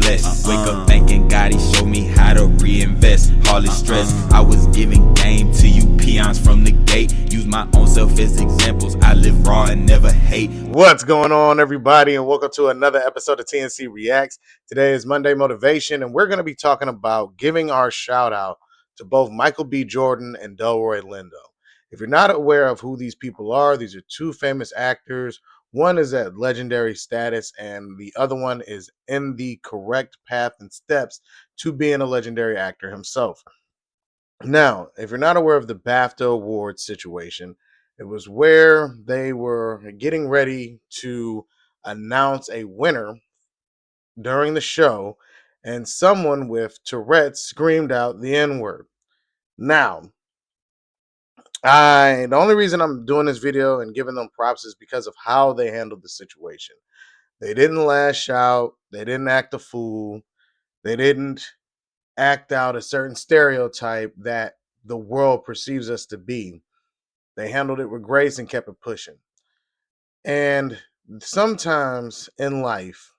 less. Wake up thinking God, he showed me how to reinvest. All this stress, I was giving game to you peons from the gate. Use my own self as examples. I live raw and never hate. What's going on, everybody, and welcome to another episode of TNC Reacts. Today is Monday Motivation, and we're going to be talking about giving our shout out to both Michael B. Jordan and Delroy Lindo. If you're not aware of who these people are, these are two famous actors. One is at legendary status, and the other one is in the correct path and steps to being a legendary actor himself. Now, if you're not aware of the BAFTA award situation, it was where they were getting ready to announce a winner during the show, and someone with Tourette's screamed out the N-word. Now, the only reason I'm doing this video and giving them props is because of how they handled the situation. They didn't lash out, they didn't act a fool, they didn't act out a certain stereotype that the world perceives us to be. They handled it with grace and kept it pushing. And sometimes in life,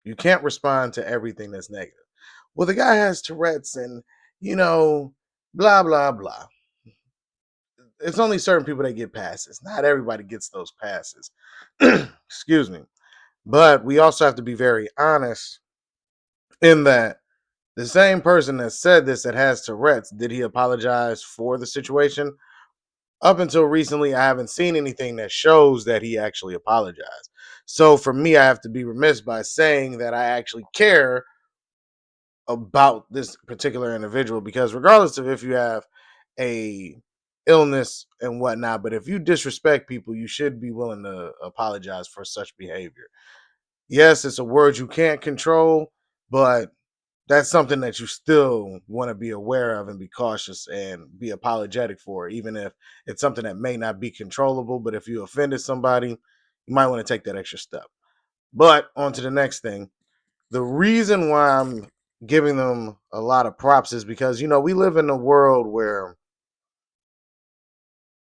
you can't respond to everything that's negative. Well, the guy has Tourette's and, blah, blah, blah. It's only certain people that get passes. Not everybody gets those passes. Excuse me. But we also have to be very honest in that the same person that said this that has Tourette's, did he apologize for the situation? Up until recently, I haven't seen anything that shows that he actually apologized. So for me, I have to be remiss by saying that I actually care about this particular individual, because regardless of if you have a illness and whatnot, but if you disrespect people, you should be willing to apologize for such behavior. Yes, it's a word you can't control, but that's something that you still want to be aware of and be cautious and be apologetic for, even if it's something that may not be controllable. But if you offended somebody, you might want to take that extra step. But on to the next thing. The reason why I'm giving them a lot of props is because, we live in a world where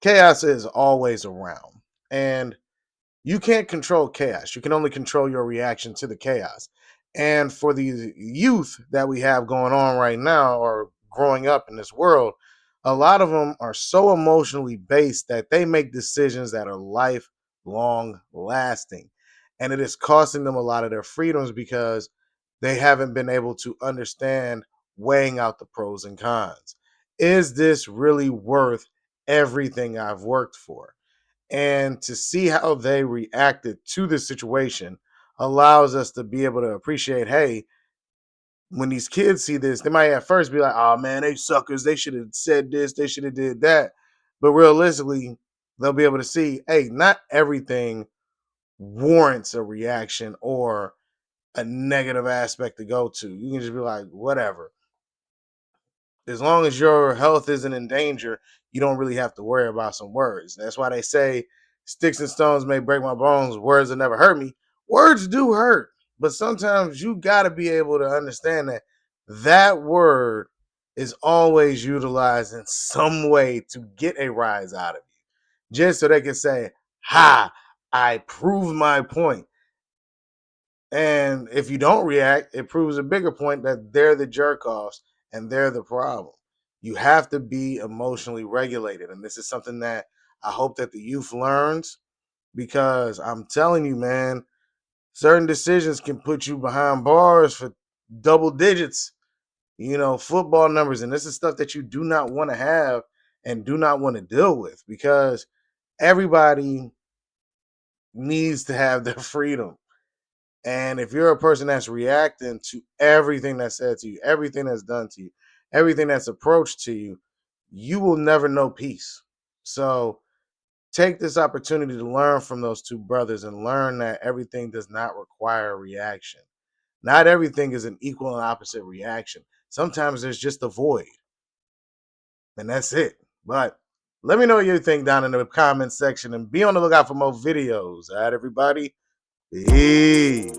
chaos is always around. And you can't control chaos. You can only control your reaction to the chaos. And for the youth that we have going on right now, or growing up in this world, a lot of them are so emotionally based that they make decisions that are lifelong lasting. And it is costing them a lot of their freedoms because they haven't been able to understand weighing out the pros and cons. Is this really worth everything I've worked for? And to see how they reacted to this situation allows us to be able to appreciate, hey, when these kids see this, they might at first be like, oh man, they suckers, they should have said this, they should have did that. But realistically, they'll be able to see, hey, not everything warrants a reaction or a negative aspect to go to. You can just be like, whatever. As long as your health isn't in danger, you don't really have to worry about some words. That's why they say sticks and stones may break my bones, words will never hurt me. Words do hurt, but sometimes you got to be able to understand that that word is always utilized in some way to get a rise out of you, just so they can say, ha, I proved my point. And if you don't react, it proves a bigger point that they're the jerk offs and they're the problem. You have to be emotionally regulated. And this is something that I hope that the youth learns, because I'm telling you, man, certain decisions can put you behind bars for double digits, football numbers. And this is stuff that you do not want to have and do not want to deal with, because everybody needs to have their freedom. And if you're a person that's reacting to everything that's said to you, everything that's done to you, everything that's approached to you, you will never know peace. So take this opportunity to learn from those two brothers and learn that everything does not require a reaction. Not everything is an equal and opposite reaction. Sometimes there's just a void. And that's it. But let me know what you think down in the comment section, and be on the lookout for more videos. All right, everybody? Peace.